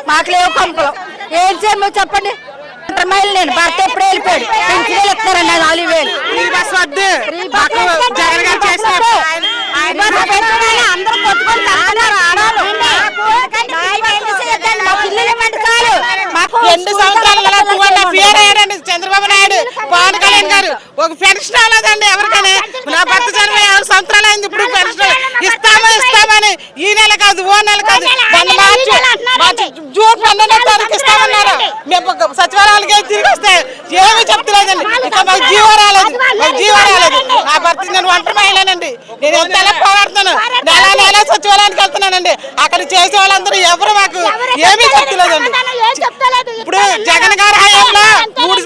మాకు లేవు కంపలు. ఏం చేయము చెప్పండి. మైలు నేను భర్త ఎప్పుడు వెళ్ళిపోయాడు. పెన్షన్ ఇస్తారండి 4000. అందరూ కొట్టుకొని మాకు 2 సంవత్సరాల 2.5 years అయ్యాడండి చంద్రబాబు నాయుడు. పవన్ కళ్యాణ్ గారు ఒక పెన్షన్ రాలేదండి ఎవరికైనా. నా భర్త చనిపోయి 6 సంవత్సరాలు అయింది. ఇప్పుడు పెన్షన్ ఇస్తామని ఈ నెల కాదు ఓ నెల కాదు మార్చి జూన్ 12వ తారీఖు ఇస్తామన్నారు. మేము సచివాలయాలకి తిరిగి వస్తే ఏమీ చెప్తలేదండి. ఇంకా మాకు జీవో రాలేదు. నా భర్త నేను ఒంటరి మహిళనండి. నేను ఎంత పోరాడుతాను. నెల సచివాలయానికి వెళ్తున్నానండి. అక్కడ చేసే వాళ్ళందరూ ఎవరు మాకు ఏమీ చెప్తలేదండి. ఇప్పుడు జగన్ గారి హయాంలో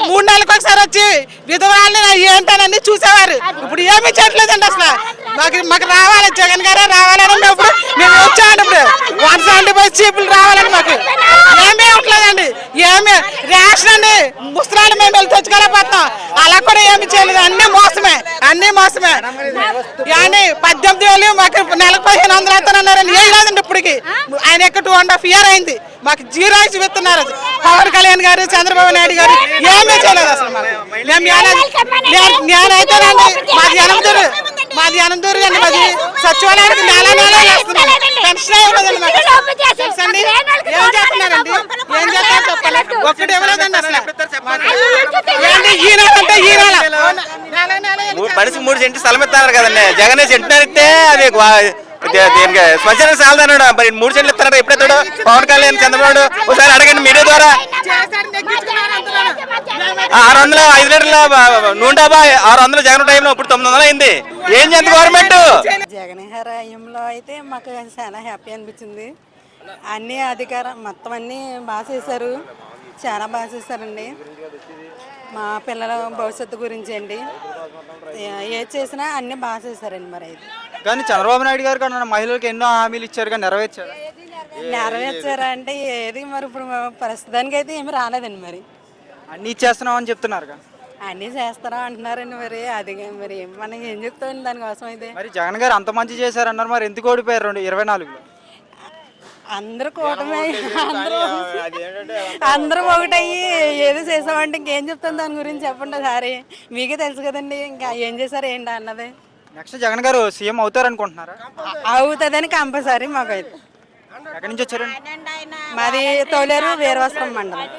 3 నెలలకు ఒకసారి వచ్చి విధవరాలని ఏంటనని చూసేవారు. ఇప్పుడు ఏమీ చేయట్లేదండి. అసలు మాకు రావాలి, జగన్ గారే రావాలని మేము వచ్చామండి. ఇప్పుడు 175 చీపులు రావాలని మాకు ఏమీ అవ్వట్లేదండి. ఏమి రేషన్ అండి ముస్త్రాలు మేము వెళ్ళి తెచ్చుకోలేకపోతున్నాం. అలా కూడా ఏమి చేయలేదు. అన్ని మోసమే కానీ 18,000 మాకు నెలకు 1500 వేస్తానన్నారని ఏం లేదండి. ఇప్పటికి ఆయన ఎక్కడ 2.5 years అయింది. మాకు జీరాయిస్ ఇస్తున్నారు పవన్ కళ్యాణ్ గారు, చంద్రబాబు నాయుడు గారు. ఏమీ చేయలేదు అసలు మాకు. నేనైతేనండి మాది అనంతూరు అండి. మాది సచివాలయానికి నెల వేస్తున్నాను. పెన్షన్ ఇవ్వలేదండి మాకు. ఏం చేస్తున్నారండి? ఏం చేస్తారు చెప్పాలి. ఒక్కటి ఇవ్వలేదండి అసలు. మనిషికి 3 సెంట్లు స్థలం ఇస్తున్నారు కదండి. జగన్ సెంటున్నర ఇస్తే అది దీనికి శ్మశానం సాలదన్నాడు. మరి 3 సెంట్లు ఇస్తున్నాడు. ఎప్పుడెత్తాడు పవన్ కళ్యాణ్, చంద్రబాబు? ఒకసారి అడగండి మీడియా ద్వారా. 600 5 లీటర్ల నూనె డబ్బా 600 జగన్ టైంలో ఇప్పుడు 900 అయింది. ఏం చేస్తుంది గవర్నమెంట్? జగన్ హయాంలో అయితే మాకు చాలా హ్యాపీ అనిపించింది. అన్ని అధికారం మొత్తం అన్నీ బాగా చేశారు. చాలా బాగా చేశారండి. మా పిల్లల భవిష్యత్తు గురించి అండి ఏది చేసినా అన్నీ బాగా చేశారండి. మరి అయితే కానీ చంద్రబాబు నాయుడు గారు కానీ మహిళలకు ఎన్నో హామీలు ఇచ్చారు కానీ నెరవేర్చారా అంటే ఏది మరి ఇప్పుడు ప్రస్తుతానికి అయితే ఏమి రాలేదండి. మరి అన్ని ఇచ్చేస్తున్నామని చెప్తున్నారు. అన్నీ చేస్తారా అంటున్నారండి. మరి అది మరి మనకి ఏం చెప్తామండి దానికోసం అయితే. మరి జగన్ గారు అంత మంచి చేశారన్నారు. మరి ఎందుకు ఓడిపోయారు 2024లో? అందరూ కూటమి అందరూ ఒకటయ్యి ఏదో చేసామంటే ఇంకేం చెప్తాను దాని గురించి చెప్పండి సారీ. మీకే తెలుసు కదండి ఇంకా ఏం చేశారు ఏంటి అన్నది. నెక్స్ట్ జగన్ గారు సీఎం అవుతారనుకుంటున్నారా? అవుతుందని కంపల్సరీ మాకైతే. ఎక్కడి నుంచి వచ్చారండి? మాది తోలేరు వీరవస్త్రం మండలం.